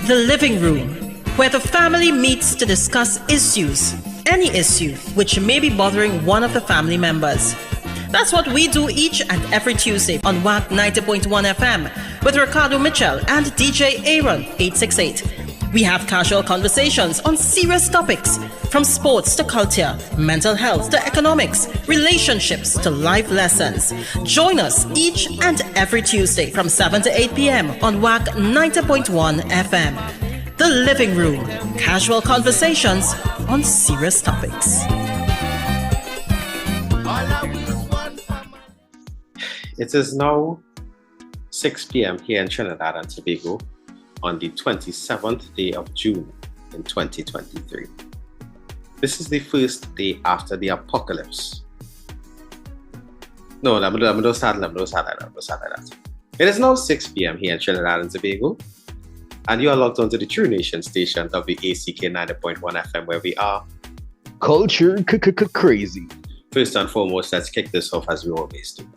The living room, where the family meets to discuss issues, any issue which may be bothering one of the family members. That's what we do each and every Tuesday on WAC 90.1 FM with Ricardo Mitchell and DJ Aaron 868. We have casual conversations on serious topics, from sports to culture, mental health to economics, relationships to life lessons. Join us each and every Tuesday from 7 to 8 p.m. on WAC 90.1 FM. The Living Room, casual conversations on serious topics. It is now 6 p.m. here in Trinidad and Tobago on the 27th day of June in 2023. This is the first day after the apocalypse. No, I'm going to start like that. It is now 6 p.m. here in Trinidad and Tobago, and you are logged onto the True Nation station WACK 90.1 FM, where we are culture crazy. First and foremost, let's kick this off as we always do.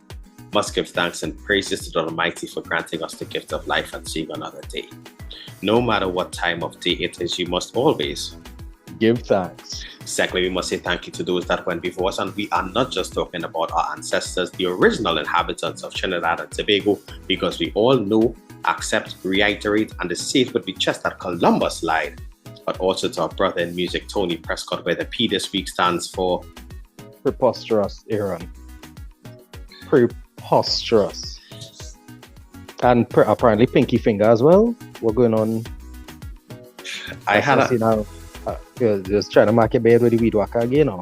Must give thanks and praises to the Almighty for granting us the gift of life and seeing another day. No matter what time of day it is, you must always give thanks. Secondly, we must say thank you to those that went before us, and we are not just talking about our ancestors, the original inhabitants of Trinidad and Tobago, because we all know, accept, reiterate, and the say it with the chest that Columbus lied, but also to our brother in music, Tony Prescott, where the P this week stands for preposterous, Aaron. Preposterous. And apparently Pinky Finger as well. What's going on? I had a... Now, you're just trying to mark your bed with the weed whacker again, or?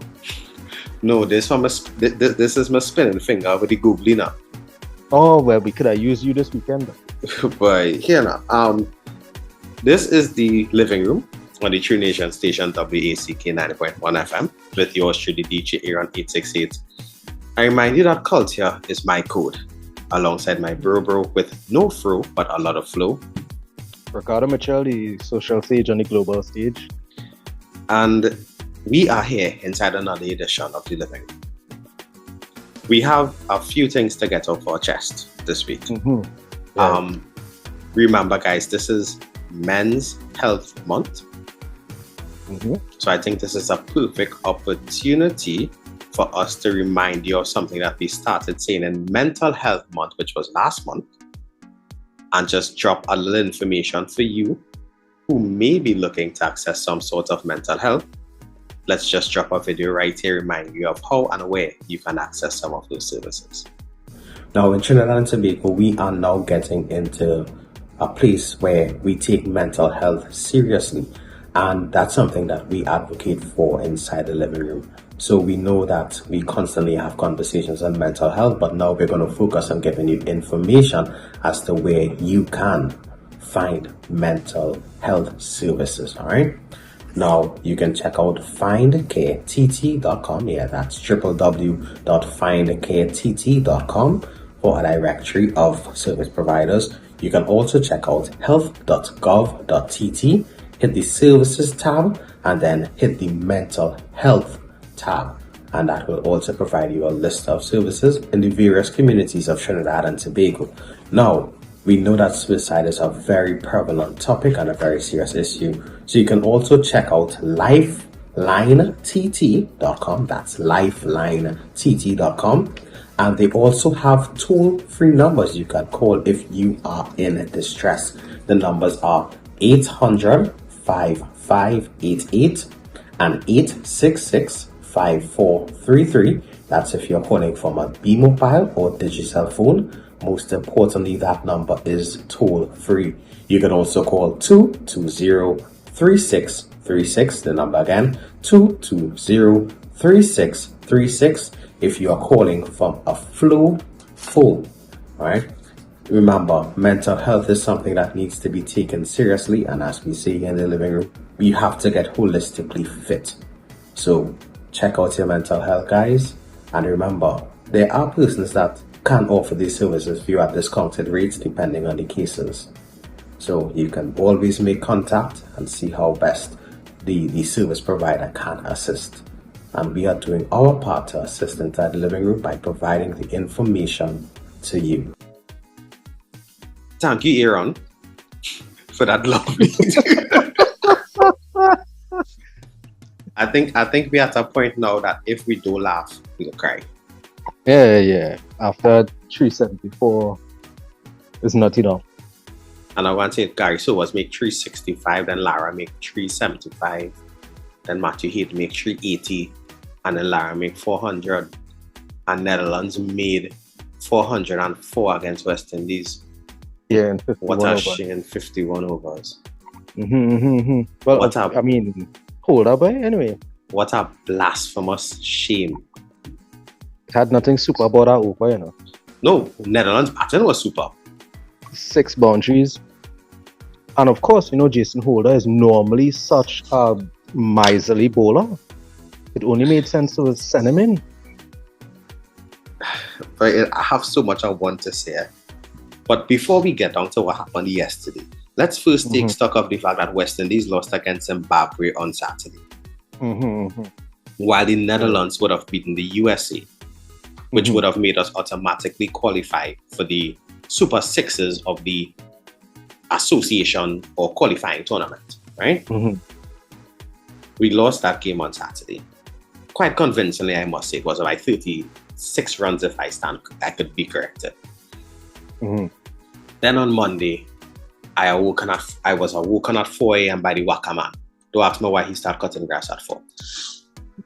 No, this is my spinning finger with the googly now. Oh, well, we could have used you this weekend. But here now, this is the living room on the True Nation station WACK 90.1 FM with yours truly DJ Aaron 868. I remind you that culture is my code, alongside my bro with no fro but a lot of flow. Ricardo Mitchell, the social sage on the global stage. And we are here inside another edition of the living room. We have a few things to get off our chest this week. Mm-hmm. Yeah. Remember, guys, this is Men's Health Month. Mm-hmm. So I think this is a perfect opportunity for us to remind you of something that we started saying in Mental Health Month, which was last month, and just drop a little information for you who may be looking to access some sort of mental health. Let's just drop a video right here reminding you of how and where you can access some of those services. Now in Trinidad and Tobago, we are now getting into a place where we take mental health seriously, and that's something that we advocate for inside the living room. So we know that we constantly have conversations on mental health, but now we're going to focus on giving you information as to where you can find mental health services. All right. Now you can check out findcareTT.com. Yeah, that's www.findcareTT.com for a directory of service providers. You can also check out health.gov.tt, hit the services tab, and then hit the mental health tab, and that will also provide you a list of services in the various communities of Trinidad and Tobago. Now, we know that suicide is a very prevalent topic and a very serious issue, so you can also check out lifelinett.com. That's lifelinett.com, and they also have toll-free numbers you can call if you are in distress. The numbers are 800-5588 and 866-5433. That's if you're calling from a B mobile or digital phone. Most importantly, that number is toll free. You can also call 220-3636. The number again, 220-3636 if you are calling from a flow phone. All right. Remember, mental health is something that needs to be taken seriously, and as we say in the living room, we have to get holistically fit. So check out your mental health, guys, and remember, there are persons that can offer these services for you at discounted rates depending on the cases. So you can always make contact and see how best the service provider can assist. And we are doing our part to assist inside the living room by providing the information to you. Thank you, Aaron, for that lovely. I think we're at a point now that if we do laugh, we'll cry. Yeah. After 374, it's not enough. And I want to say Gary So was make 365, then Lara make 375, then Matthew Heath make 380, and then Lara make 400. And Netherlands made 404 against West Indies. Yeah, and 51 What a overs. shame, 51 overs. Well, What I mean, hold up, anyway. What a blasphemous shame. It had nothing super about that over, you know. No, Netherlands pattern was super. 6 boundaries. And of course, you know, Jason Holder is normally such a miserly bowler. It only made sense to send him in. But I have so much I want to say. But before we get down to what happened yesterday, let's first take stock of the fact that West Indies lost against Zimbabwe on Saturday. While the Netherlands would have beaten the USA, which would have made us automatically qualify for the Super Sixes of the association or qualifying tournament, right? We lost that game on Saturday. Quite convincingly, I must say. It was about 36 runs if I could be corrected. Then on Monday, I was awoken at 4 a.m. by the Waka man. Don't ask me why he started cutting grass at 4.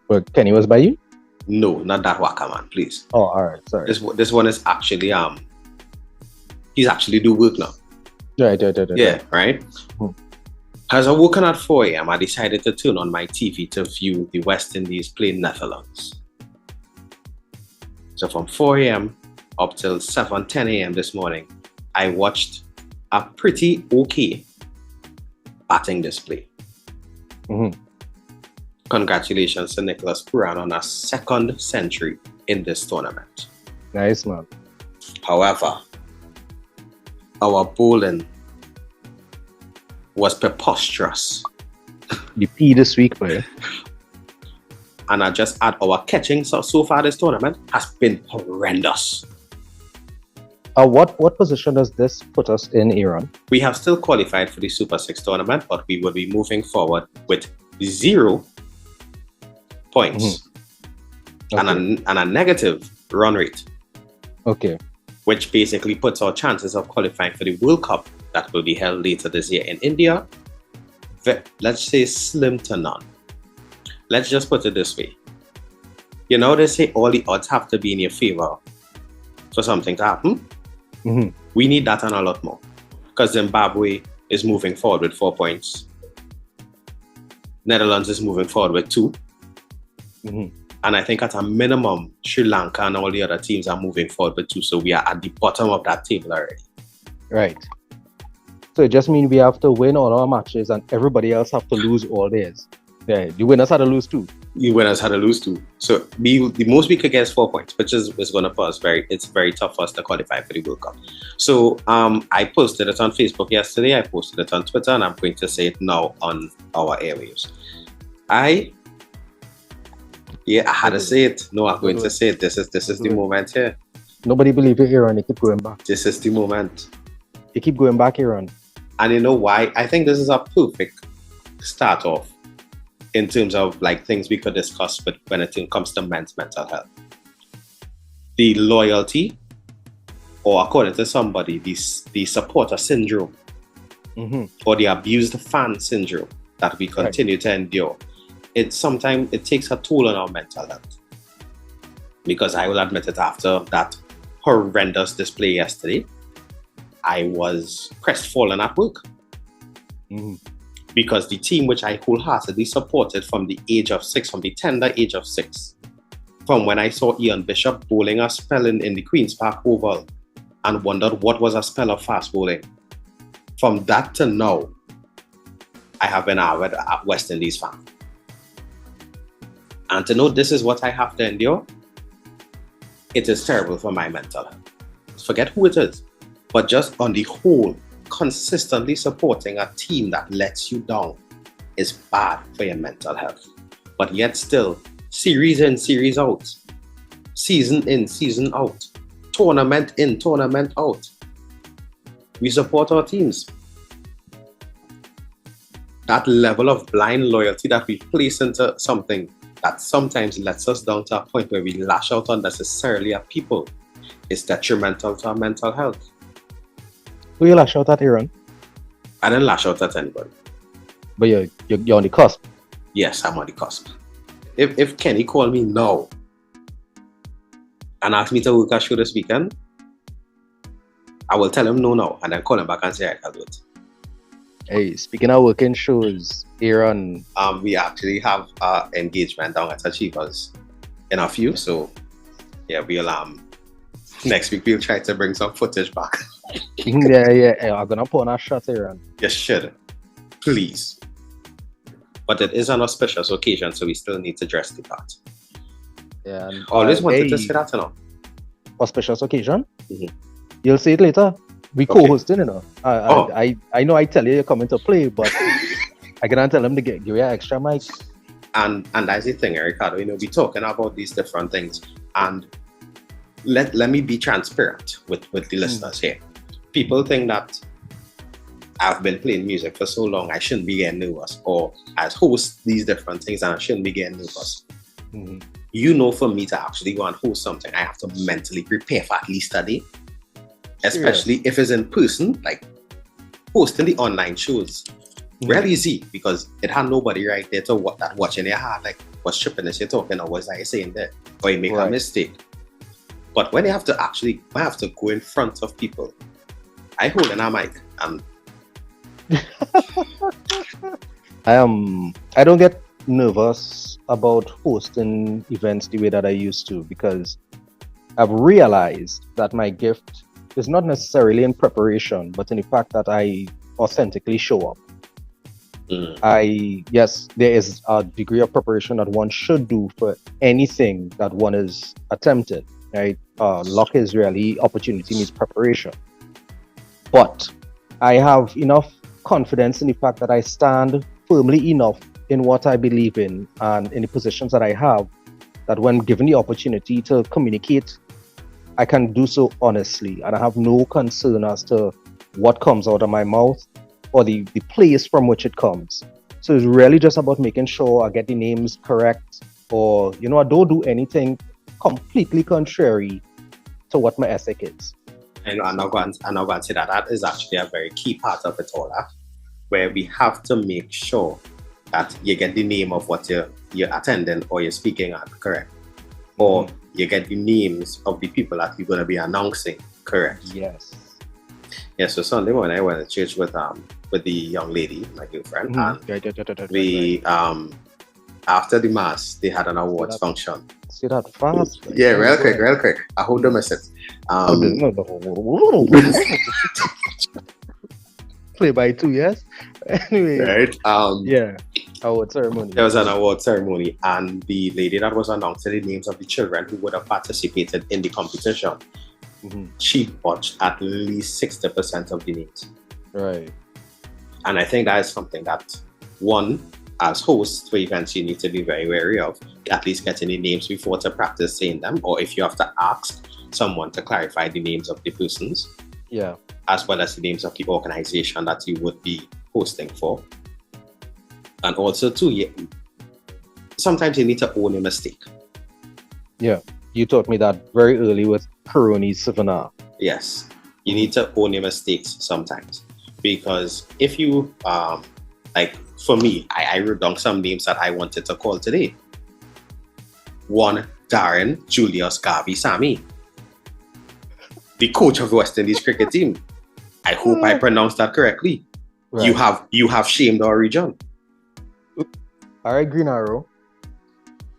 But Kenny was by you? No, not that Waka man, please. Oh, all right, sorry. This one is actually he's actually do work now. Right. Yeah, right. As I woken at 4 a.m., I decided to turn on my TV to view the West Indies play Netherlands. So from 4 a.m. up till 10 a.m. this morning, I watched a pretty okay batting display. Congratulations to Nicholas Puran on a second century in this tournament. Nice, man. However, our bowling was preposterous. You pee this week, boy. And I just add our catching so far this tournament has been horrendous. What position does this put us in, Aaron? We have still qualified for the Super 6 tournament, but we will be moving forward with 0 points and a negative run rate. Okay. Which basically puts our chances of qualifying for the World Cup that will be held later this year in India, let's say slim to none. Let's just put it this way. You know, they say all the odds have to be in your favor for something to happen. We need that and a lot more. Because Zimbabwe is moving forward with 4 points. Netherlands is moving forward with 2. And I think at a minimum, Sri Lanka and all the other teams are moving forward with 2. So we are at the bottom of that table already. Right. So it just means we have to win all our matches and everybody else have to lose all theirs. Yeah, the winners had to lose 2. The winners had to lose 2. So the most we could get is 4 points, which is going to put us it's very tough for us to qualify for the World Cup. So I posted it on Facebook yesterday. I posted it on Twitter, and I'm going to say it now on our airwaves. I had to say it. No, I'm going to say it. This is the moment here. Nobody believe it, Aaron. You keep going back. This is the moment. You keep going back, Aaron. And you know why? I think this is a perfect start off in terms of like things we could discuss when it comes to men's mental health. The loyalty, or according to somebody, the supporter syndrome, or the abused fan syndrome that we continue to endure. Sometimes it takes a toll on our mental health. Because I will admit it, after that horrendous display yesterday, I was crestfallen at work. Because the team which I wholeheartedly supported from the tender age of 6, from when I saw Ian Bishop bowling a spell in the Queen's Park Oval and wondered what was a spell of fast bowling, from that to now, I have been a West Indies fan. And to know this is what I have to endure, it is terrible for my mental health. Forget who it is, but just on the whole, consistently supporting a team that lets you down is bad for your mental health. But yet still, series in, series out, season in, season out, tournament in, tournament out, we support our teams. that level of blind loyalty that we place into something that sometimes lets us down to a point where we lash out unnecessarily at people is detrimental to our mental health. Who you lash out at, Aaron? I didn't lash out at anybody. But you're on the cusp. Yes, I'm on the cusp. If Kenny called me now and asked me to work a show this weekend, I will tell him no now and then call him back and say I'll do it. Hey, speaking of working shows, Aaron. We actually have engagement down at Achievers in a few, so yeah, we'll next week we'll try to bring some footage back. yeah. I'm gonna put on a shot, Aaron. You should, please. But it is an auspicious occasion, so we still need to dress the part. Yeah. And, always wanted to say that, you know. Auspicious occasion? Mm-hmm. You'll see it later. We co-hosting, you know. I know I tell you you're coming to play, but I cannot tell them to give you an extra mic. And that's the thing, Ricardo. You know, we're talking about these different things, and let me be transparent with the listeners here. People think that I've been playing music for so long, I shouldn't be getting nervous, or as host these different things, and I shouldn't be getting nervous. Mm-hmm. You know, for me to actually go and host something, I have to mentally prepare for at least a day. Especially if it's in person, like hosting the online shows. Really easy because it had nobody right there to watching your heart, like what's tripping is you talking or what's I saying there, or you make a mistake. But when you have to go in front of people, I hold in a mic and I don't get nervous about hosting events the way that I used to, because I've realized that my gift is not necessarily in preparation, but in the fact that I authentically show up. Yes, there is a degree of preparation that one should do for anything that one is attempted, right? Luck is really opportunity meets preparation. But I have enough confidence in the fact that I stand firmly enough in what I believe in and in the positions that I have, that when given the opportunity to communicate, I can do so honestly, and I have no concern as to what comes out of my mouth or the place from which it comes. So it's really just about making sure I get the names correct, or I don't do anything completely contrary to what my ethic is. And I'm not going to say that is actually a very key part of it all, where we have to make sure that you get the name of what you're attending or you're speaking at correct, or you get the names of the people that you're going to be announcing correct. Yes. Yeah. So Sunday morning I went to church with the young lady, my girlfriend, and we after the mass they had an awards function. See that fast? Yeah, real quick. I hope they miss it. Play by two, yes. Anyway, right. Award ceremony. There was an award ceremony, and the lady that was announcing the names of the children who would have participated in the competition, she botched at least 60% of the names. Right. And I think that is something that one, as hosts for events, you need to be very wary of. At least getting the names before to practice saying them, or if you have to ask someone to clarify the names of the persons. Yeah. As well as the names of the organization that you would be hosting for. And also too, sometimes you need to own a mistake. Yeah. You taught me that very early with Coroni Savannah. Yes. You need to own your mistakes sometimes. Because if you, like for me, I wrote down some names that I wanted to call today. One, Darren Julius Garvey Sammy, the coach of the West Indies cricket team. I hope I pronounced that correctly. Right. You have shamed our region. All right, Green Arrow.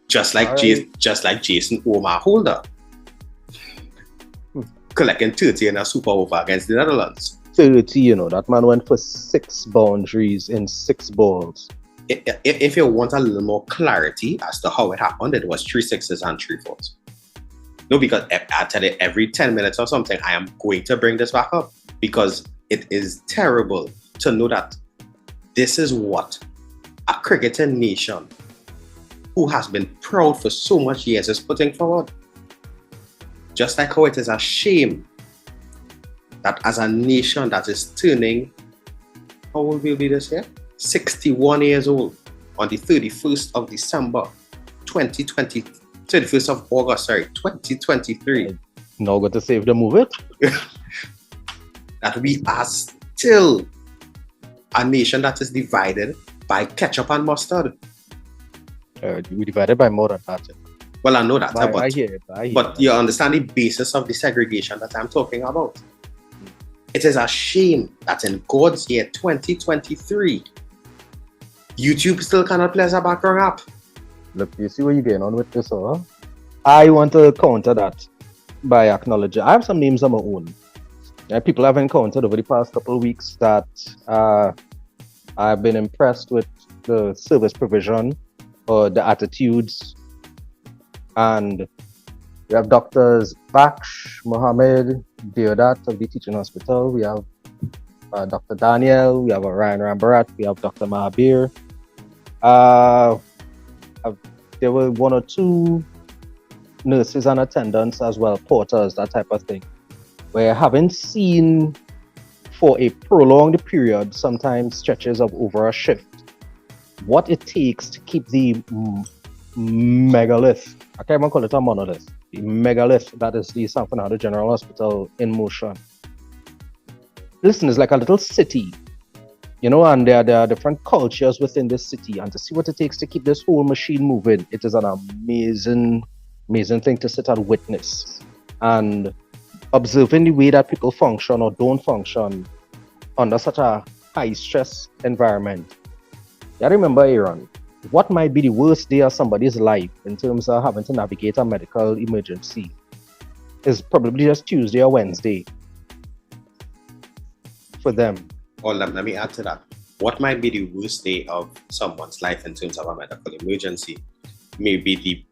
Just like Jason Omar Holder, collecting 30 in a super over against the Netherlands. 30, that man went for 6 boundaries in 6 balls. If you want a little more clarity as to how it happened, it was 3 sixes and 3 fours. No, because I tell you, every 10 minutes or something, I am going to bring this back up, because it is terrible to know that this is what a cricketing nation who has been proud for so much years is putting forward. Just like how it is a shame that as a nation that is turning, how old will be this year? 61 years old on the 31st of December, 2020, 31st of August, 2023. Now got to save the movie. That we are still a nation that is divided by ketchup and mustard. We divided by more than that. Well, I know that, I hear it. but you understand the basis of the segregation that I'm talking about. It is a shame that in God's year 2023, YouTube still cannot play as a background app. Look, you see where you're getting on with this, huh? I want to counter that by acknowledging I have some names of my own. People have encountered over the past couple of weeks that I've been impressed with the service provision or the attitudes. And we have Doctors Baksh, Mohammed, Deodat of the Teaching Hospital. We have Dr. Daniel. We have Ryan Rambarat. We have Dr. Mahabir. There were one or two nurses and attendants as well, porters, that type of thing. Where I haven't seen for a prolonged period, sometimes stretches of over a shift, what it takes to keep the megalith, I can't even call it a monolith, the megalith that is the San Fernando General Hospital in motion. Listen, it's like a little city, and there are different cultures within this city, and to see what it takes to keep this whole machine moving, it is an amazing thing to sit and witness. And observing the way that people function or don't function under such a high stress environment. I remember, Aaron, what might be the worst day of somebody's life in terms of having to navigate a medical emergency is probably just Tuesday or Wednesday for them. Or let me add to that. What might be the worst day of someone's life in terms of a medical emergency may be the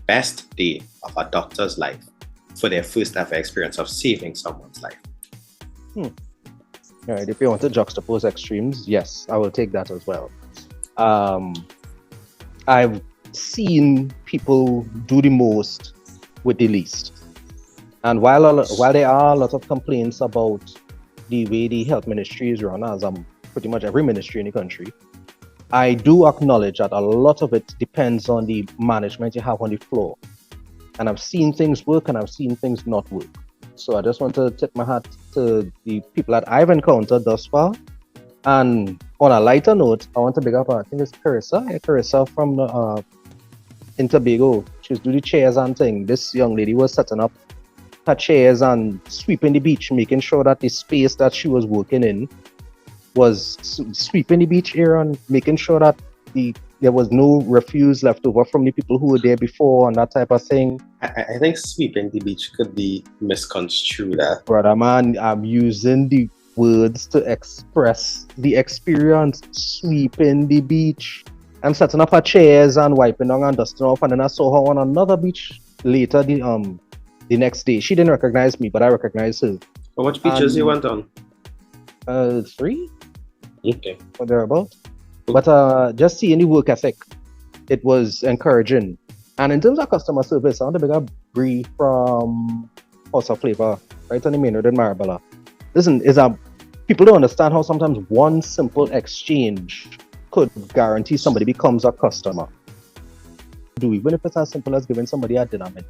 best day of a doctor's life for their first ever experience of saving someone's life. All right, if you want to juxtapose extremes, yes, I will take that as well. I've seen people do the most with the least. And while there are a lot of complaints about the way the health ministry is run, as pretty much every ministry in the country, I do acknowledge that a lot of it depends on the management you have on the floor. And I've seen things work and I've seen things not work. So I just want to tip my hat to the people that I've encountered thus far. And on a lighter note, I want to big up, I think it's Carissa from in Tobago. She was doing the chairs and thing. This young lady was setting up her chairs and sweeping the beach, making sure that the space that she was working in was sweeping the beach area and making sure that there was no refuse left over from the people who were there before and that type of thing. I think sweeping the beach could be misconstrued. Brother man, I'm using the words to express the experience. Sweeping the beach and setting up her chairs and wiping down and dusting off. And then I saw her on another beach later the next day. She didn't recognize me, but I recognized her. How much beaches you went on? 3. Okay. Or thereabout. But just seeing the work ethic, it was encouraging. And in terms of customer service, I want to big up Bree from House of Flavor, right on the main road in Marabella. Listen, people don't understand how sometimes one simple exchange could guarantee somebody becomes a customer. Even if it's as simple as giving somebody a dinner menu,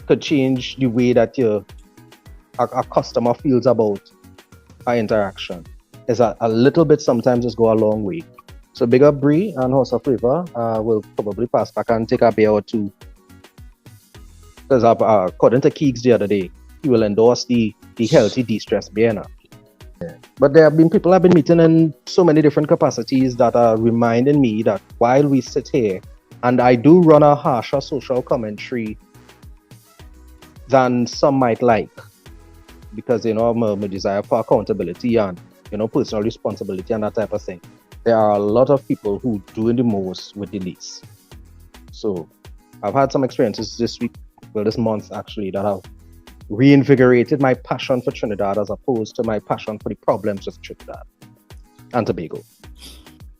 could change the way that a customer feels about our interaction. Is a little bit sometimes just go a long way. So big up Bree and House of Flavor. We'll probably pass back and take a beer or two. Because according to Keeks the other day, he will endorse the healthy de-stress beer now. Yeah. But there have been people I've been meeting in so many different capacities that are reminding me that while we sit here, and I do run a harsher social commentary than some might like, because my desire for accountability and personal responsibility and that type of thing. There are a lot of people who doing the most with the least. So I've had some experiences this month actually, that have reinvigorated my passion for Trinidad as opposed to my passion for the problems of Trinidad and Tobago.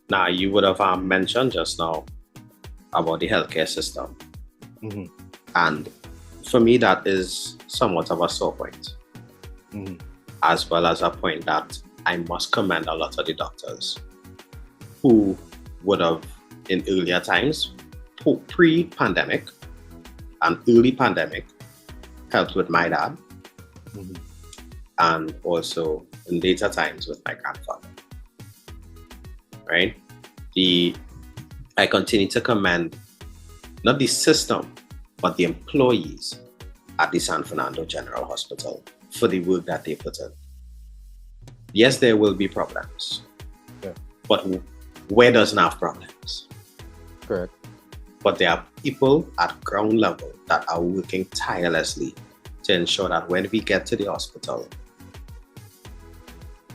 Now, you would have mentioned just now about the healthcare system. Mm-hmm. And for me, that is somewhat of a sore point. Mm-hmm. As well as a point that I must commend a lot of the doctors. who would have in earlier times, pre-pandemic and early pandemic, helped with my dad, and also in later times with my grandfather. Right? I continue to commend not the system, but the employees at the San Fernando General Hospital for the work that they put in. Yes, there will be problems, but where doesn't have problems? Correct. But there are people at ground level that are working tirelessly to ensure that when we get to the hospital,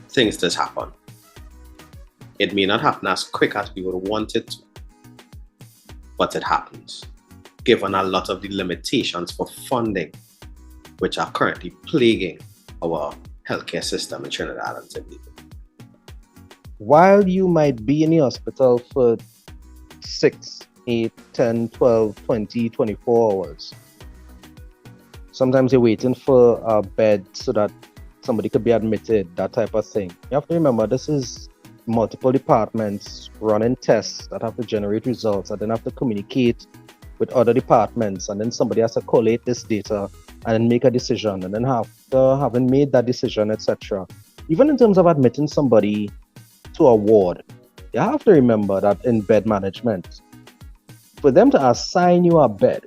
things just happen. It may not happen as quick as we would want it to, but it happens, given a lot of the limitations for funding, which are currently plaguing our healthcare system in Trinidad and Tobago. While you might be in the hospital for 6, 8, 10, 12, 20, 24 hours, sometimes you're waiting for a bed so that somebody could be admitted, that type of thing. You have to remember, this is multiple departments running tests that have to generate results and then have to communicate with other departments, and then somebody has to collate this data and then make a decision, and then after having made that decision, etc. Even in terms of admitting somebody to a ward, you have to remember that in bed management, for them to assign you a bed,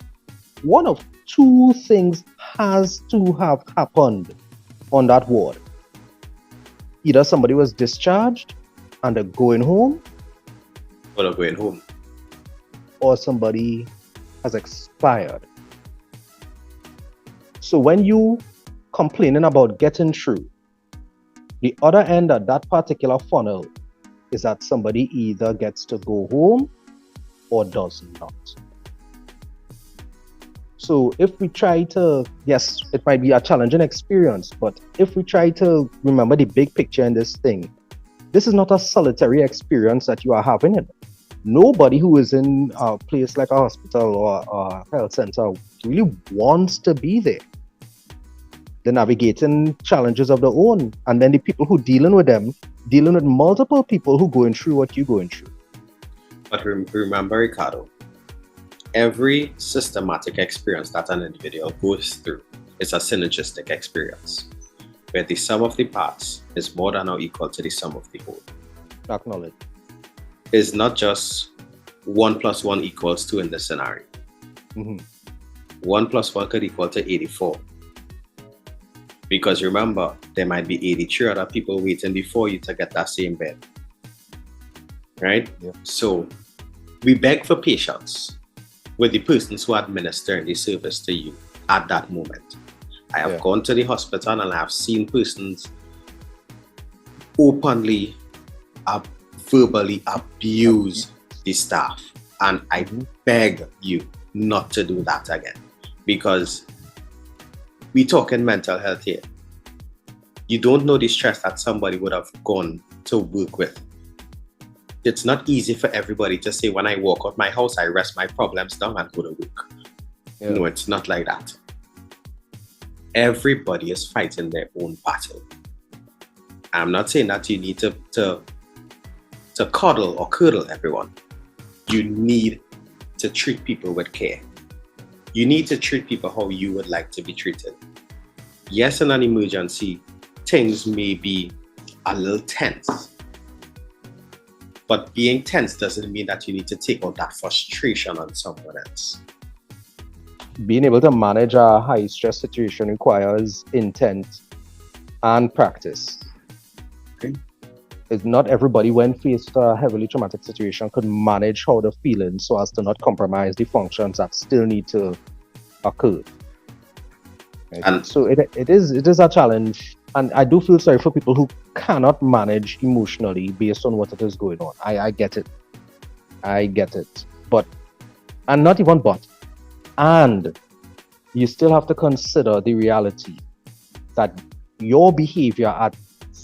one of two things has to have happened on that ward. Either somebody was discharged and they're going home, or somebody has expired. So when you complaining about getting through, the other end of that particular funnel is that somebody either gets to go home or does not. So if we try to, yes, it might be a challenging experience, but if we try to remember the big picture in this thing, this is not a solitary experience that you are having. Nobody who is in a place like a hospital or a health center really wants to be there. They're navigating challenges of their own, and then the people who dealing with them, dealing with multiple people who going through what you're going through. But remember, Ricardo, every systematic experience that an individual goes through is a synergistic experience, where the sum of the parts is more than or equal to the sum of the whole. Acknowledge. It's not just 1 + 1 = 2 in this scenario. 1 + 1 could equal to 84. Because remember, there might be 83 other people waiting before you to get that same bed. Right? Yeah. So we beg for patience with the persons who are administering the service to you at that moment. I have gone to the hospital and I have seen persons openly, verbally abuse the staff. And I beg you not to do that again. Because we talk in mental health here. You don't know the stress that somebody would have gone to work with. It's not easy for everybody to say, when I walk out my house, I rest my problems down and go to work. No, it's not like that. Everybody is fighting their own battle. I'm not saying that you need to coddle or curdle everyone. You need to treat people with care. You need to treat people how you would like to be treated. Yes, in an emergency, things may be a little tense. But being tense doesn't mean that you need to take out that frustration on someone else. Being able to manage a high stress situation requires intent and practice. Okay. It's not everybody, when faced with a heavily traumatic situation, could manage how they're feeling so as to not compromise the functions that still need to occur. Right? And so it is a challenge, and I do feel sorry for people who cannot manage emotionally based on what it is going on. I get it. But, and not even but, and you still have to consider the reality that your behavior at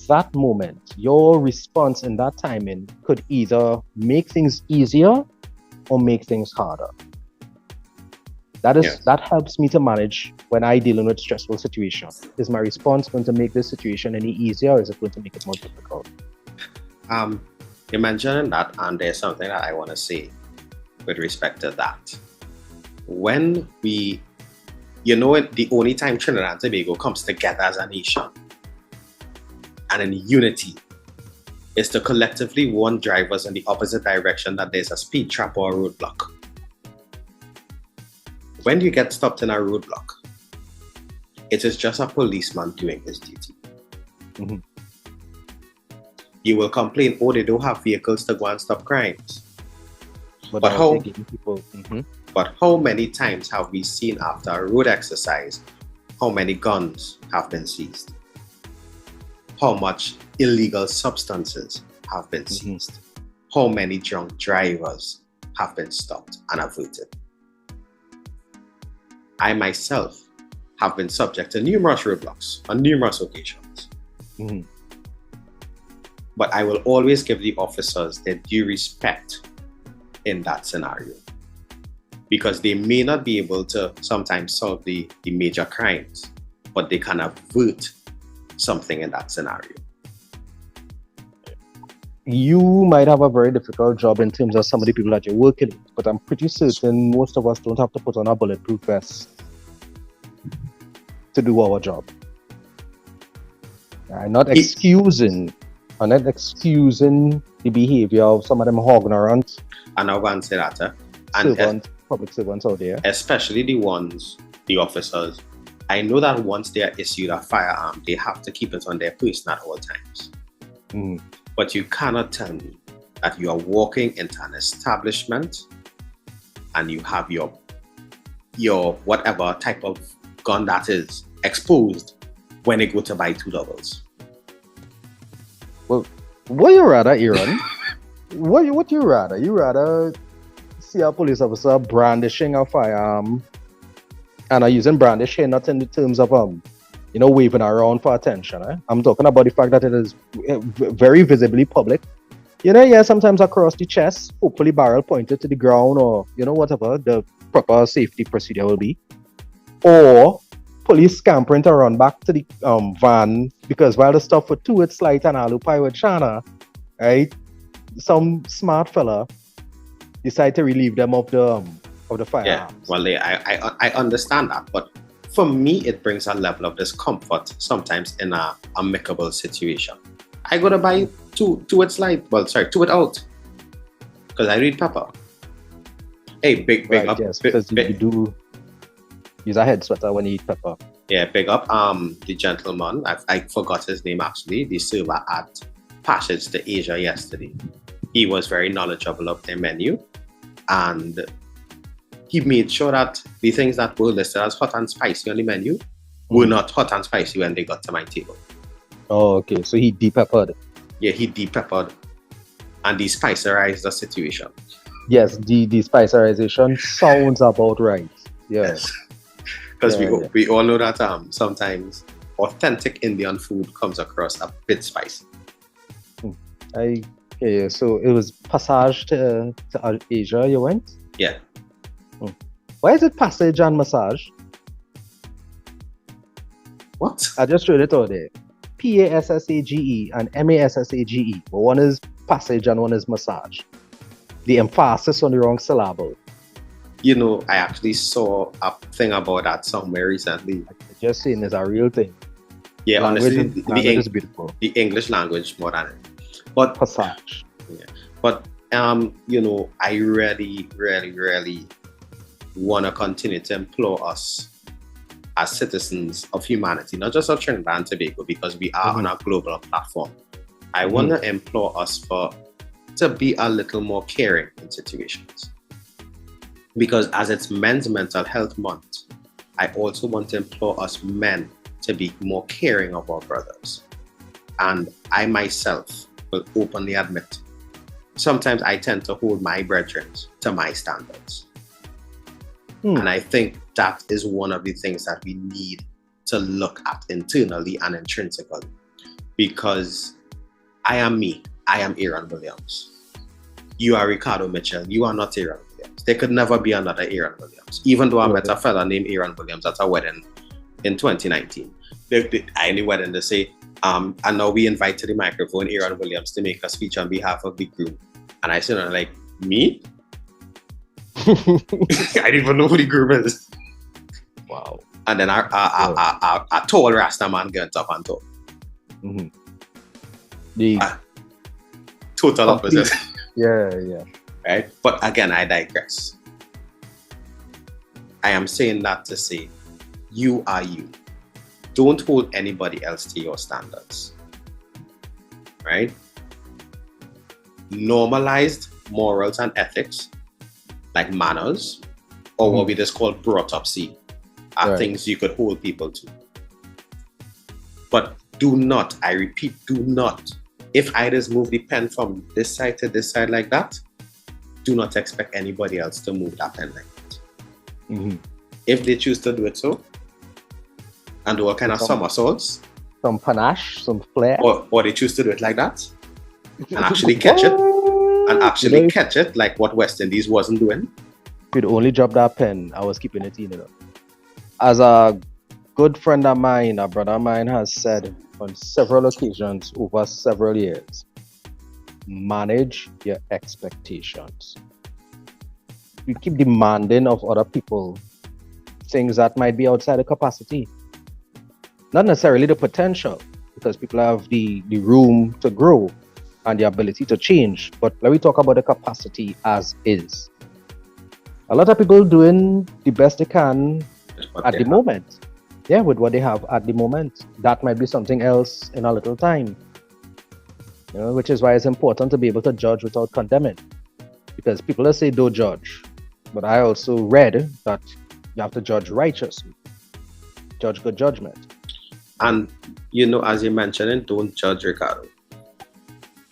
that moment, your response in that timing could either make things easier or make things harder. That helps me to manage when I dealing with stressful situations. Is my response going to make this situation any easier, or is it going to make it more difficult? You mentioned that, and there's something that I want to say with respect to that. When the only time Trinidad and Tobago comes together as a nation and in unity is to collectively warn drivers in the opposite direction that there's a speed trap or a roadblock. When you get stopped in a roadblock, it is just a policeman doing his duty. Mm-hmm. You will complain, oh, they don't have vehicles to go and stop crimes. But how many times have we seen after a road exercise how many guns have been seized? How much illegal substances have been seized? How many drunk drivers have been stopped and averted? I myself have been subject to numerous roadblocks on numerous occasions. Mm-hmm. But I will always give the officers their due respect in that scenario, because they may not be able to sometimes solve the major crimes, but they can avert something in that scenario. You might have a very difficult job in terms of some of the people that you're working with, but I'm pretty certain most of us don't have to put on a bulletproof vest to do our job. I'm not excusing the behavior of some of them ignorant and I want to say that, public servants out there, especially the officers. I know that once they are issued a firearm, they have to keep it on their person at all times. But you cannot tell me that you are walking into an establishment and you have your whatever type of gun that is exposed when they go to buy $2. Well, what you rather, Aaron? what you rather? You rather see a police officer brandishing a firearm and are using brandishing not in the terms of waving around for attention. I'm talking about the fact that it is very visibly public. Sometimes across the chest, hopefully barrel pointed to the ground, or whatever the proper safety procedure will be. Or police scampering to run back to the van because while the stuff for two it's light and alupai with China, right? Some smart fella decide to relieve them of the firearms. Yeah, well, I understand that, but for me, it brings a level of discomfort sometimes in a amicable situation. I gotta buy two it out because I read pepper. Hey, big right, up. Yes, because you do use a head sweater when you eat pepper. Yeah, big up. The gentleman, I forgot his name actually, the server at Passage to Asia yesterday. He was very knowledgeable of their menu, and he made sure that the things that were listed as hot and spicy on the menu were not hot and spicy when they got to my table. Oh, okay. So he de-peppered. Yeah, he de-peppered and de-spicerized the situation. Yes, the spicerization sounds about right. Yes. Because we all know that sometimes authentic Indian food comes across a bit spicy. So it was Passage to Asia you went? Yeah. Why is it Passage and Massage? What? I just read it out there. P-A-S-S-A-G-E and M-A-S-S-A-G-E. But one is Passage and one is Massage. The emphasis on the wrong syllable. I actually saw a thing about that somewhere recently. Just saying it's a real thing. Yeah, language honestly, is beautiful. The English language more than it. But Passage. Yeah. But I really, really, really want to continue to implore us as citizens of humanity, not just of Trinidad and Tobago, because we are on a global platform. I want to implore us to be a little more caring in situations. Because as it's Men's Mental Health Month, I also want to implore us men to be more caring of our brothers. And I myself will openly admit, sometimes I tend to hold my brethren to my standards. And I think that is one of the things that we need to look at internally and intrinsically. Because I am me. I am Aaron Williams. You are Ricardo Mitchell. You are not Aaron Williams. There could never be another Aaron Williams. Even though I met a fella named Aaron Williams at a wedding in 2019. I went in to say, and now we invite to the microphone Aaron Williams to make a speech on behalf of the groom. And I said, I'm like, me? I didn't even know who the groom is. Wow. And then I told Rasta man gets up and talk. Mm-hmm. The total opposite. Yeah. Right? But again, I digress. I am saying that to say, you are you. Don't hold anybody else to your standards. Right? Normalized morals and ethics, like manners, or what we just call brought up see, are things you could hold people to. But do not, I repeat, do not. If I just move the pen from this side to this side like that, do not expect anybody else to move that pen like that. Mm-hmm. If they choose to do it so, and do all kind of somersaults, some panache, some flair, or they choose to do it like that, and actually catch it, like what West Indies wasn't doing. If you'd only dropped that pen, I was keeping it in. As a good friend of mine, a brother of mine has said on several occasions over several years, manage your expectations. You keep demanding of other people things that might be outside the capacity. Not necessarily the potential, because people have the room to grow and the ability to change. But let me talk about the capacity as is. A lot of people doing the best they can at the moment. Yeah, with what they have at the moment. That might be something else in a little time. Which is why it's important to be able to judge without condemning. Because people that say don't judge. But I also read that you have to judge righteously. Judge good judgment. And, as you mentioned, don't judge, Ricardo.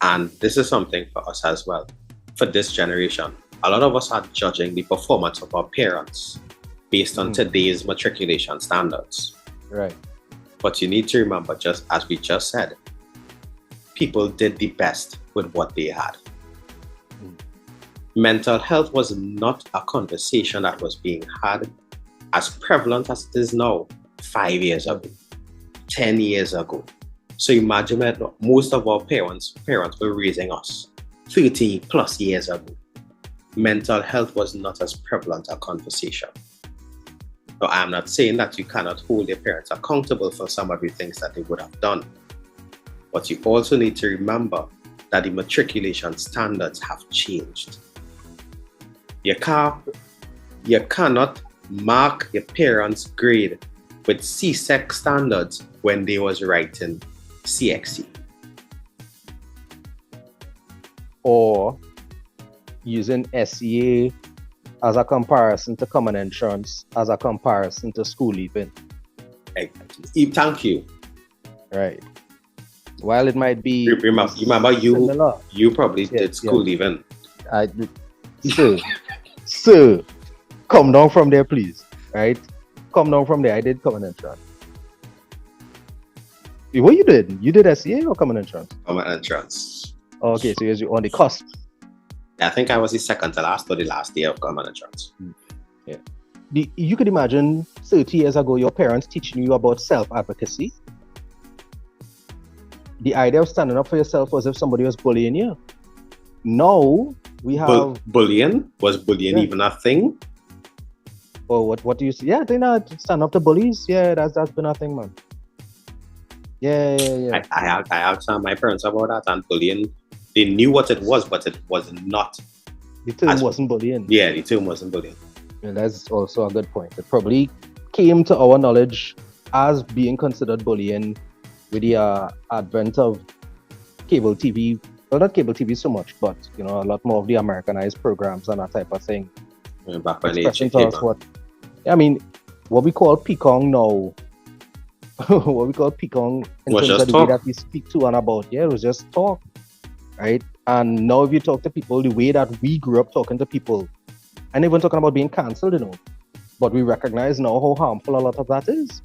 And this is something for us as well. For this generation, a lot of us are judging the performance of our parents based on today's matriculation standards. Right. But you need to remember, just as we just said, people did the best with what they had. Mental health was not a conversation that was being had as prevalent as it is now 5 years ago, 10 years ago. So imagine that most of our parents were raising us 30 plus years ago. Mental health was not as prevalent a conversation. So I'm not saying that you cannot hold your parents accountable for some of the things that they would have done. But you also need to remember that the matriculation standards have changed. You cannot mark your parents' grade with CSEC standards when they was writing CXC. Or using SEA as a comparison to common entrance, as a comparison to school leaving. Thank you. Right. While it might be... Remember you probably did school leaving. Sir, come down from there, please. Right? Come down from there. I did common entrance. What you did? You did SEA or common entrance? Common entrance. Okay, so you're on the cusp. I think I was the second to last or the last year of common entrance. Yeah. You could imagine 30 years ago, your parents teaching you about self-advocacy. The idea of standing up for yourself was if somebody was bullying you. Now, we have... Bullying? Was bullying even a thing? Or what do you say? Yeah, they not stand up to bullies. Yeah, that's been a thing, man. Yeah. I asked my parents about that, and bullying, they knew what it was, but it was not. The term wasn't bullying. Yeah, the term wasn't bullying. And that's also a good point. It probably came to our knowledge as being considered bullying with the advent of cable TV. Well, not cable TV so much, but a lot more of the Americanized programs and that type of thing. Back when what we call pecan now. What we call pecan in terms of the way that we speak to and about. Yeah, it was just talk. Right? And now if you talk to people the way that we grew up talking to people, and even talking about being cancelled, but we recognize now how harmful a lot of that is.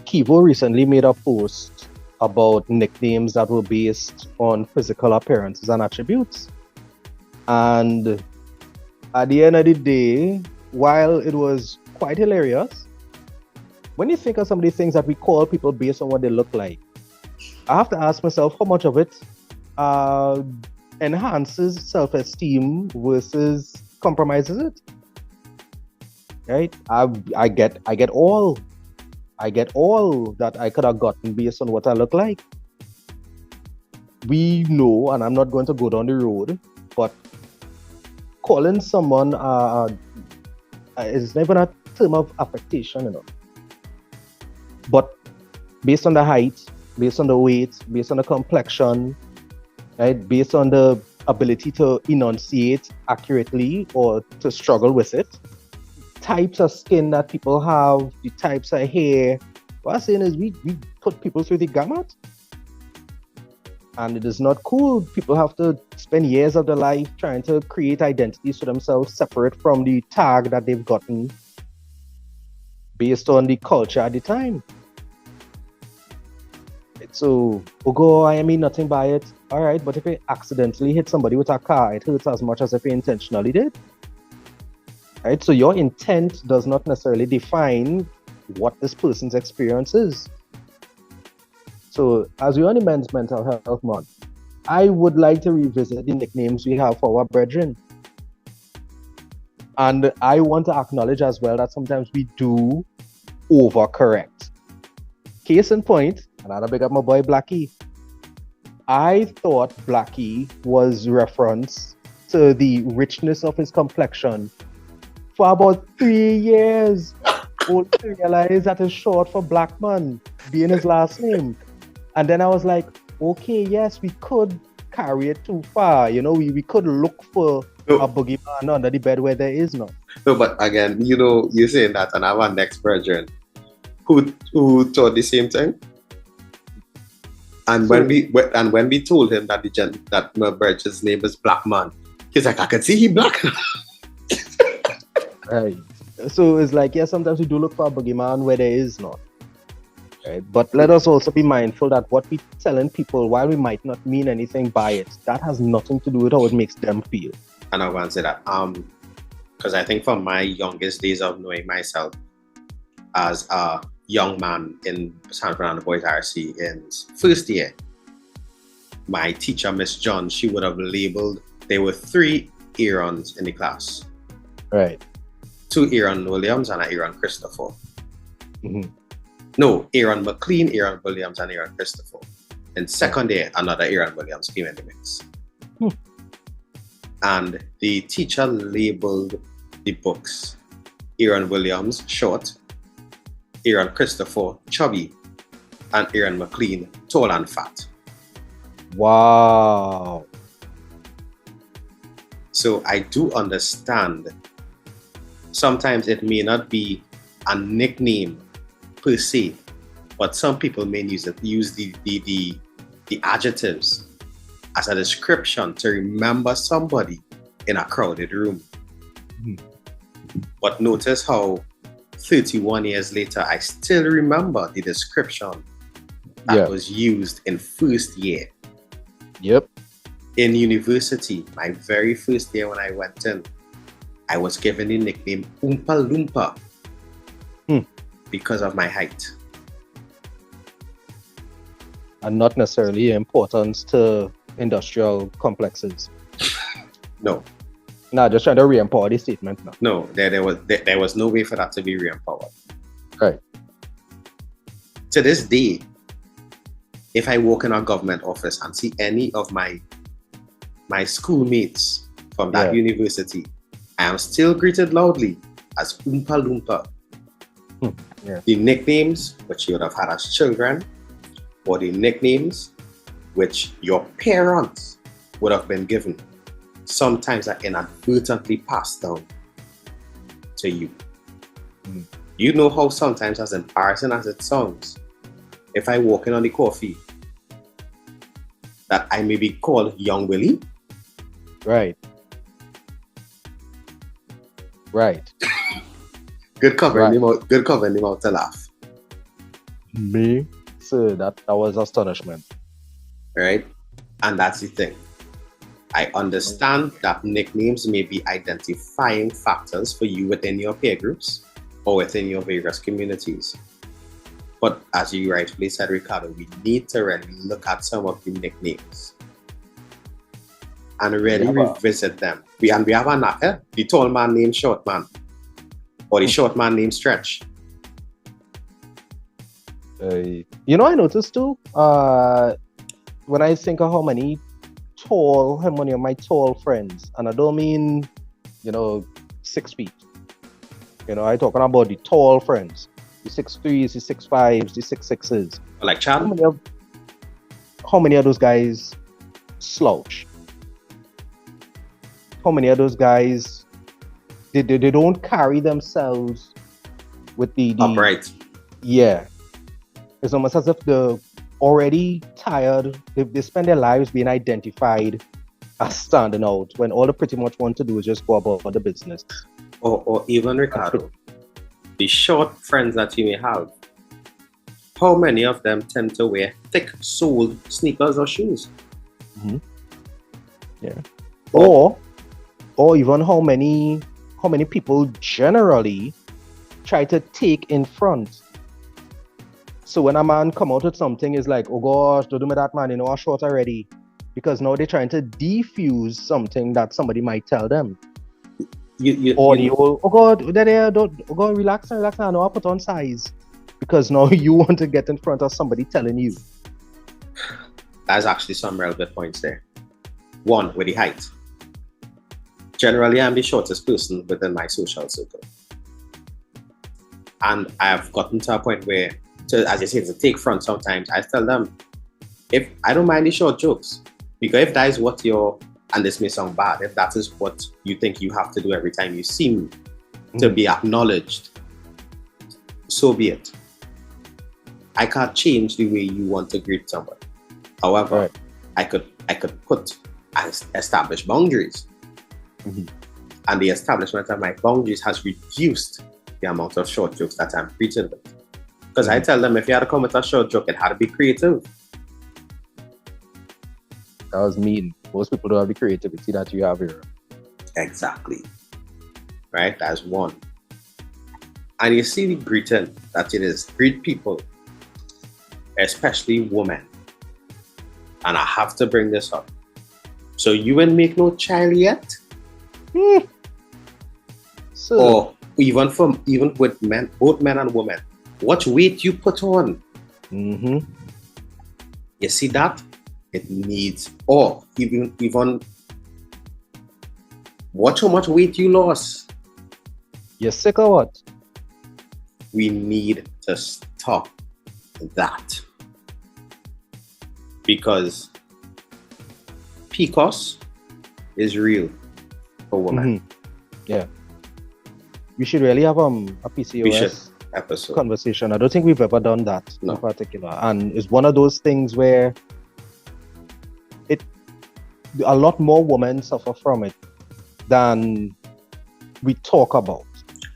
Kivo recently made a post about nicknames that were based on physical appearances and attributes. And at the end of the day, while it was quite hilarious, when you think of some of the things that we call people based on what they look like, I have to ask myself how much of it enhances self-esteem versus compromises it. Right? I get all that I could have gotten based on what I look like. We know, and I'm not going to go down the road, but calling someone is never a term of affectation, you know. But based on the height, based on the weight, based on the complexion, right, based on the ability to enunciate accurately or to struggle with it, types of skin that people have, the types of hair, what I'm saying is we put people through the gamut. And it is not cool. People have to spend years of their life trying to create identities for themselves separate from the tag that they've gotten based on the culture at the time. So, Ogo, I mean nothing by it. All right, but if you accidentally hit somebody with a car, it hurts as much as if you intentionally did. Right? So your intent does not necessarily define what this person's experience is. So, as we're on the Men's Mental Health Month, I would like to revisit the nicknames we have for our brethren. And I want to acknowledge as well that sometimes we do overcorrect. Case in point, and I'll big up my boy Blackie. I thought Blackie was reference to the richness of his complexion for about 3 years. Only to realize that is short for black man being his last name. And then I was like, okay, yes, we could carry it too far. You know, we could look for a boogeyman under the bed where there is none. No, but again, you know, you're saying that, and I have our next brethren who thought the same thing. And when we told him that my brother's name is Black Man, he's like, I can see he black. Right. So it's like, yeah, sometimes we do look for a boogeyman where there is none. Right? But let us also be mindful that what we're telling people, while we might not mean anything by it, that has nothing to do with how it makes them feel. And I want to say that, because I think from my youngest days of knowing myself as a young man in San Fernando Boys RC in first year, my teacher, Miss John, she would have labeled, there were 3 Aarons in the class. Right. 2 Aaron Williams and an Aaron Christopher. Mm-hmm. No, Aaron McLean, Aaron Williams, and Aaron Christopher. In second year, another Aaron Williams came in the mix. And the teacher labeled the books Aaron Williams, short, Aaron Christopher, chubby, and Aaron McLean, tall and fat. Wow. So I do understand sometimes it may not be a nickname per se, but some people may use the adjectives as a description to remember somebody in a crowded room. But notice how 31 years later, I still remember the description that was used in first year. Yep. In university, my very first year when I went in, I was given the nickname Oompa Loompa because of my height. And not necessarily importance to industrial complexes. No. No, just trying to re-empower the statement now. No, there was no way for that to be re-empowered. Right. To this day, if I walk in a government office and see any of my schoolmates from that university, I am still greeted loudly as Oompa Loompa. The nicknames which you would have had as children, or the nicknames which your parents would have been given, sometimes are inadvertently passed down to you. You know how sometimes, as embarrassing as it sounds, if I walk in on the coffee, that I may be called Young Willie? Right. Good covering him out. Good covering him out to laugh. Me? So that was astonishment. Right? And that's the thing. I understand that nicknames may be identifying factors for you within your peer groups or within your various communities. But as you rightfully said, Ricardo, we need to really look at some of the nicknames and really revisit them. We have a knacker, the tall man named Short Man, or the short man named Stretch. I noticed too, when I think of how many of my tall friends, and I don't mean, 6 feet. I talking about the tall friends, the 6'3s, the 6'5s, the 6'6s. Like Chad? How many of those guys slouch? How many of those guys, they don't carry themselves with the upright? Yeah. It's almost as if they're already tired. They spend their lives being identified as standing out when all they pretty much want to do is just go about the business. Or even, Ricardo, the short friends that you may have, how many of them tend to wear thick-soled sneakers or shoes? Mm-hmm. Yeah. Or even how many people generally try to take in front. So when a man come out with something, it's like, oh gosh, don't do me that, man, I'm short already. Because now they're trying to defuse something that somebody might tell them. Oh God, relax, I know I put on size. Because now you want to get in front of somebody telling you. There's actually some relevant points there. One, with the height. Generally, I'm the shortest person within my social circle. And I have gotten to a point where, as you say, to take front sometimes, I tell them, if I don't mind the short jokes, because if that is what and this may sound bad, if that is what you think you have to do every time you seem to be acknowledged, so be it. I can't change the way you want to greet somebody. However, I could establish boundaries. Mm-hmm. And the establishment of my boundaries has reduced the amount of short jokes that I'm greeted with. Because I tell them, if you had to come with a short joke, it had to be creative. That was mean. Most people don't have the creativity that you have here. Exactly. Right? That's one. And you see the greeting that it is. Greet people, especially women. And I have to bring this up. So you ain't make no child yet? So, or even with men, both men and women, what weight you put on? Mm-hmm. You see that? It needs, or even watch how much weight you lost. You're sick or what? We need to stop that. Because PCOS is real for women. Mm-hmm. Yeah. We should really have a PCOS episode conversation. I don't think we've ever done that in particular. And it's one of those things where a lot more women suffer from it than we talk about.